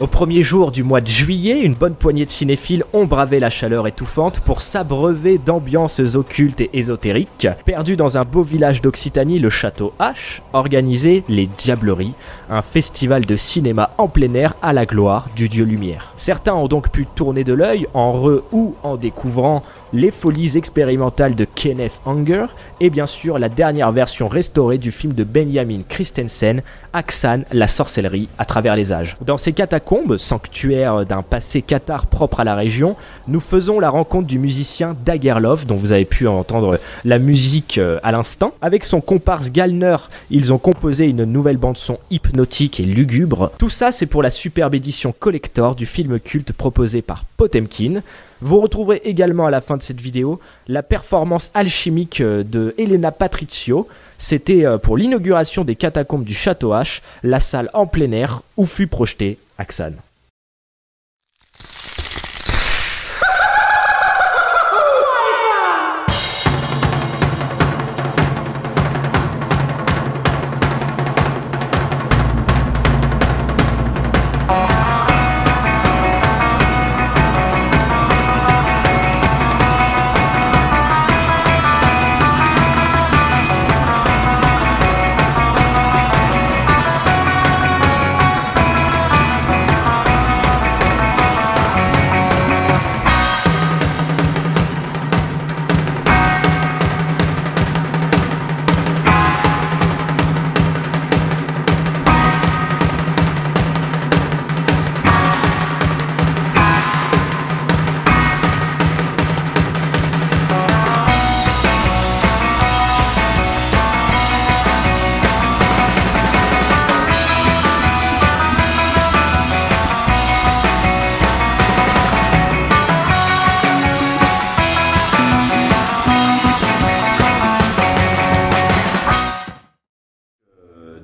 Au premier jour du mois de juillet, une bonne poignée de cinéphiles ont bravé la chaleur étouffante pour s'abreuver d'ambiances occultes et ésotériques. Perdu dans un beau village d'Occitanie, le Château H organisait les Diableries, un festival de cinéma en plein air à la gloire du dieu lumière. Certains ont donc pu tourner de l'œil en ou en découvrant les folies expérimentales de Kenneth Anger et bien sûr la dernière version restaurée du film de Benjamin Christensen, Haxan, la sorcellerie à travers les âges. Dans ces catacombes, sanctuaires d'un passé cathare propre à la région, nous faisons la rencontre du musicien Dagerlov, dont vous avez pu entendre la musique à l'instant. Avec son comparse Gallner, ils ont composé une nouvelle bande-son hypnotique et lugubre. Tout ça, c'est pour la superbe édition collector du film culte proposé par Potemkin. Vous retrouverez également à la fin de cette vidéo la performance alchimique de Elena Patricio. C'était pour l'inauguration des catacombes du Château H, la salle en plein air où fut projeté Haxan.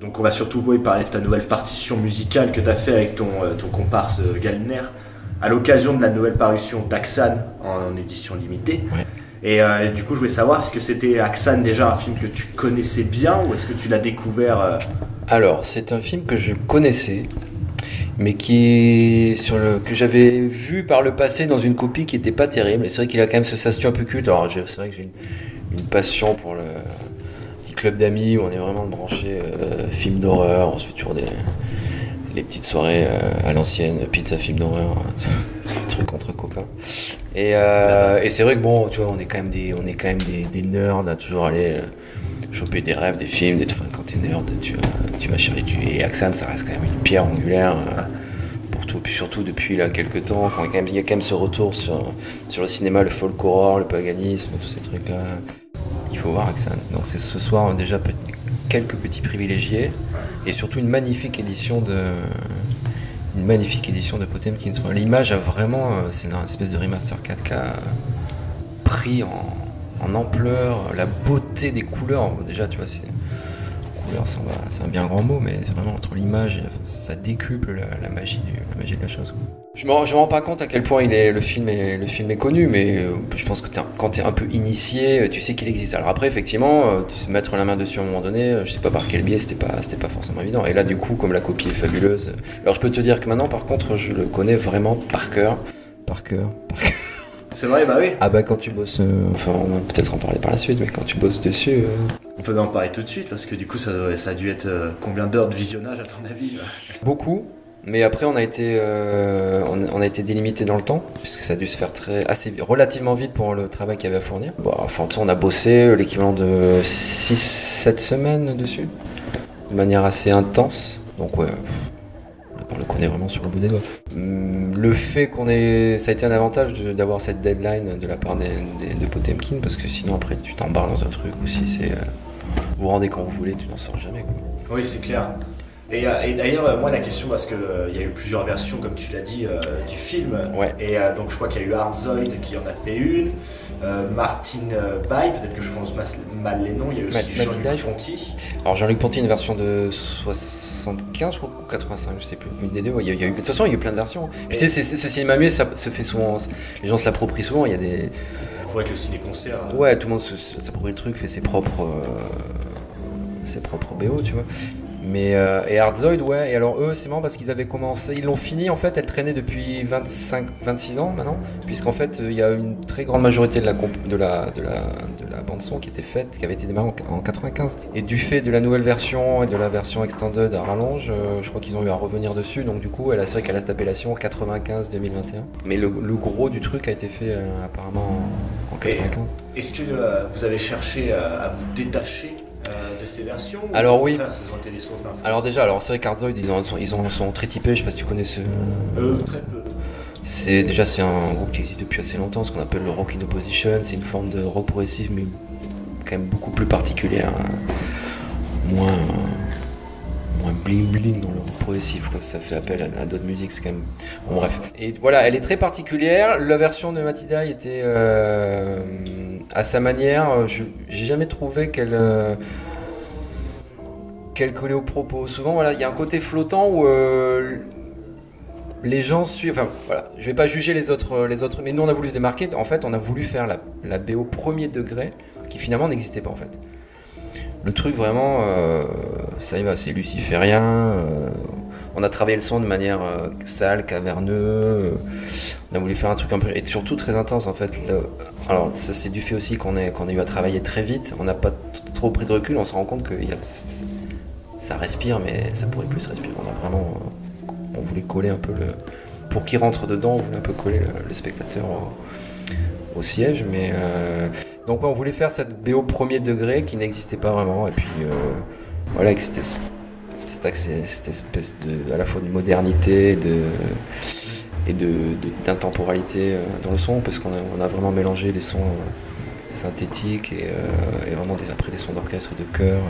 Donc on va surtout parler de ta nouvelle partition musicale que tu as fait avec ton comparse Gallner à l'occasion de la nouvelle parution d'Haxan en édition limitée. Ouais. Et du coup je voulais savoir, est-ce que c'était Haxan déjà un film que tu connaissais bien ou est-ce que tu l'as découvert Alors c'est un film que je connaissais, mais que j'avais vu par le passé dans une copie qui était pas terrible. Et c'est vrai qu'il a quand même ce statut un peu culte. Alors c'est vrai que j'ai une passion pour le club d'amis où on est vraiment branché film d'horreur, on se fait toujours les petites soirées à l'ancienne, pizza film d'horreur, truc entre copains. Et c'est vrai que bon, tu vois, on est quand même des nerds à toujours aller choper des rêves, des films, quand t'es nerd, tu vas chercher et Haxan, ça reste quand même une pierre angulaire pour tout, puis surtout depuis là quelques temps, quand il y a quand même ce retour sur le cinéma, le folk horror, le paganisme, tous ces trucs là. Il faut voir Haxan. Donc c'est ce soir déjà quelques petits privilégiés et surtout une magnifique édition de Potemkin. L'image a vraiment, c'est une espèce de remaster 4K pris en ampleur, la beauté des couleurs. Déjà, tu vois, couleurs, c'est un bien grand mot, mais c'est vraiment entre l'image, ça décuple la magie de la chose. Je me rends pas compte à quel point le film est connu, mais je pense que quand t'es un peu initié, tu sais qu'il existe. Alors après, effectivement, mettre la main dessus à un moment donné, je sais pas par quel biais, c'était pas forcément évident. Et là, du coup, comme la copie est fabuleuse, alors je peux te dire que maintenant, par contre, je le connais vraiment par cœur. C'est vrai, bah oui. Ah bah quand tu bosses, enfin on va peut-être en parler par la suite, mais quand tu bosses dessus... On peut en parler tout de suite, parce que du coup ça a dû être combien d'heures de visionnage à ton avis là? Beaucoup, mais après on a été délimité dans le temps, puisque ça a dû se faire relativement vite pour le travail qu'il y avait à fournir. Bon, enfin on a bossé l'équivalent de 6-7 semaines dessus, de manière assez intense, donc ouais... On le connaît vraiment sur le bout des doigts. Le fait ça a été un avantage d'avoir cette deadline de la part de Potemkin, parce que sinon après tu t'embarques dans un truc où si c'est vous rendez quand vous voulez, tu n'en sors jamais quoi. Oui, c'est clair. Et d'ailleurs, moi la question, parce qu'il y a eu plusieurs versions, comme tu l'as dit, du film. Ouais. Et donc je crois qu'il y a eu Hardzoid qui en a fait une, Martin Bay, peut-être que je prononce mal les noms, il y a aussi Jean-Luc Ponty. Alors Jean-Luc Ponty, une version de 75 je crois, ou 85, je sais plus, une des deux. Il y a eu, de toute façon il y a eu plein de versions. Puis tu sais, ce cinéma muet, ça se fait souvent, les gens se l'approprient souvent, il y a des... On voit avec le ciné-concert. Ouais, tout le monde s'approprie le truc, fait ses propres BO, tu vois. Mais et Hardzoid, ouais. Et alors eux, c'est marrant parce qu'ils avaient commencé, ils l'ont fini en fait. Elle traînait depuis 26 ans maintenant, puisqu'en fait il y a une très grande majorité de la bande son qui était faite, qui avait été démarrée en 95. Et du fait de la nouvelle version et de la version extended à rallonge, je crois qu'ils ont eu à revenir dessus. Donc du coup, c'est vrai qu'elle a cette appellation 95-2021. Mais le gros du truc a été fait apparemment en 95. Et est-ce que vous avez cherché à vous détacher de ces versions? Alors oui. Ça ont été des sources d'infos. Alors déjà, c'est vrai qu'Hardzoid, ils sont très typés. Je sais pas si tu connais ce. Très peu. C'est un groupe qui existe depuis assez longtemps, ce qu'on appelle le rock in opposition. C'est une forme de rock progressif, mais quand même beaucoup plus particulière, moins bling bling dans le rock progressif, quoi. Ça fait appel à d'autres musiques, c'est quand même. Bon, bref. Et voilà, elle est très particulière. La version de Matidai était à sa manière. J'ai jamais trouvé qu'elle collait au propos. Souvent, voilà, il y a un côté flottant où les gens suivent. Enfin, voilà, je vais pas juger les autres, mais nous on a voulu se démarquer. En fait, on a voulu faire la BO premier degré, qui finalement n'existait pas en fait. Le truc vraiment, ça y va, c'est luciférien. On a travaillé le son de manière sale, caverneux. On a voulu faire un truc un peu, et surtout très intense en fait. Alors ça c'est du fait aussi qu'on a eu à travailler très vite. On n'a pas trop pris de recul. On se rend compte que ça respire, mais ça pourrait plus respirer. On voulait coller un peu pour qu'il rentre dedans, on voulait un peu coller le spectateur au siège, mais donc ouais, on voulait faire cette BO premier degré qui n'existait pas vraiment, et puis voilà, que c'était cette espèce à la fois de modernité et d'intemporalité dans le son, parce qu'on a vraiment mélangé des sons synthétiques et vraiment après des sons d'orchestre et de chœur.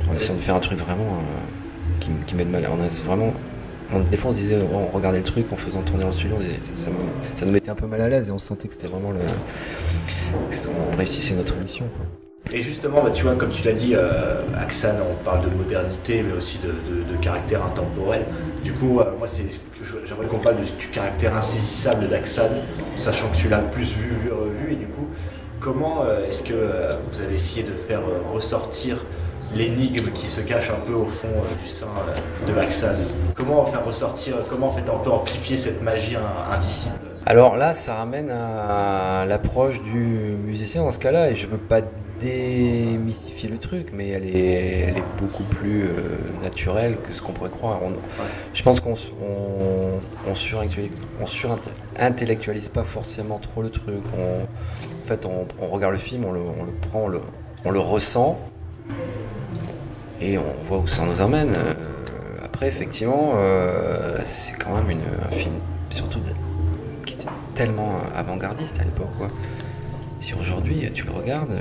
On a essayé de faire un truc vraiment qui met de mal. Des fois on se disait, on regardait le truc en faisant tourner dans le studio, ça nous mettait un peu mal à l'aise et on sentait que c'était vraiment on réussissait notre mission, quoi. Et justement, tu vois, comme tu l'as dit, Aksan, on parle de modernité, mais aussi de caractère intemporel. Du coup, moi, j'aimerais qu'on parle du caractère insaisissable d'Aksan, sachant que tu l'as plus vu et revu. Et du coup, comment est-ce que vous avez essayé de faire ressortir l'énigme qui se cache un peu au fond du sein de Aksan? Comment faire ressortir, comment en fait on peut amplifier cette magie indicible? Alors là, ça ramène à l'approche du musicien dans ce cas-là, et je veux pas démystifier le truc, mais elle est beaucoup plus naturelle que ce qu'on pourrait croire. Je pense qu'on surintellectualise pas forcément trop le truc. En fait, on regarde le film, on le prend, on le ressent, et on voit où ça nous emmène. Après, effectivement, c'est quand même un film, surtout qui était tellement avant-gardiste à l'époque, quoi. Si aujourd'hui tu le regardes,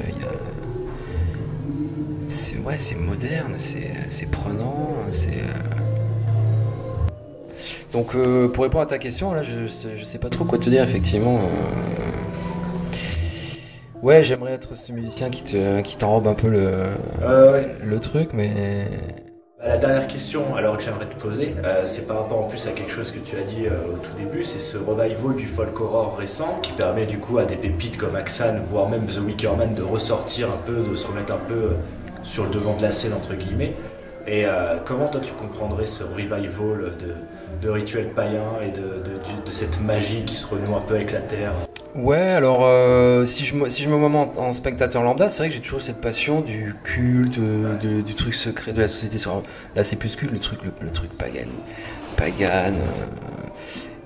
c'est moderne, c'est prenant, Donc pour répondre à ta question, là, je sais pas trop quoi te dire, effectivement. Ouais, j'aimerais être ce musicien qui t'enrobe un peu le truc, mais... La dernière question alors que j'aimerais te poser, c'est par rapport en plus à quelque chose que tu as dit au tout début, c'est ce revival du folk horror récent qui permet du coup à des pépites comme Aksan, voire même The Wicker Man, de ressortir un peu, de se remettre un peu sur le devant de la scène entre guillemets. Et comment toi tu comprendrais ce revival de rituels païens et de cette magie qui se renoue un peu avec la terre? Ouais, alors si je me mets en spectateur lambda, c'est vrai que j'ai toujours cette passion du culte, du truc secret de la société. Là, c'est plus culte, le truc pagan.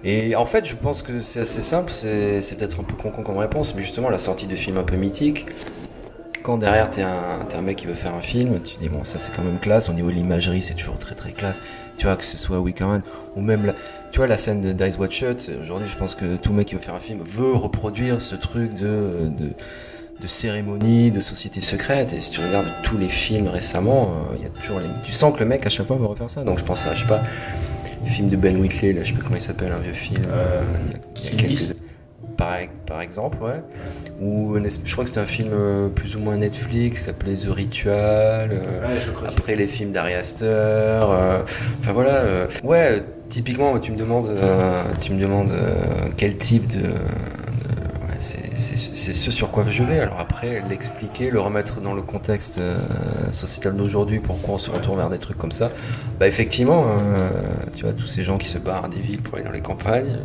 Et en fait, je pense que c'est assez simple, c'est peut-être un peu con comme réponse, mais justement, la sortie de films un peu mythiques, quand derrière t'es un mec qui veut faire un film, tu dis bon, ça c'est quand même classe, au niveau de l'imagerie c'est toujours très très classe, tu vois, que ce soit Wicker Man ou même tu vois la scène de Eyes Wide Shut. Aujourd'hui je pense que tout mec qui veut faire un film veut reproduire ce truc de cérémonie, de société secrète, et si tu regardes tous les films récemment, il y a toujours tu sens que le mec à chaque fois veut refaire ça. Donc je pense à, je sais pas, le film de Ben Wheatley, là, je sais plus comment il s'appelle, un vieux film, il y a quelques... Par exemple, ouais. Ou je crois que c'était un film plus ou moins Netflix, qui s'appelait The Ritual. Après les films d'Ari Aster. Enfin voilà. Ouais, typiquement, tu me demandes quel type de ouais, c'est ce sur quoi je vais. Alors après, l'expliquer, le remettre dans le contexte sociétal d'aujourd'hui, pourquoi on se retourne vers des trucs comme ça. Bah effectivement, tu vois, tous ces gens qui se barrent des villes pour aller dans les campagnes,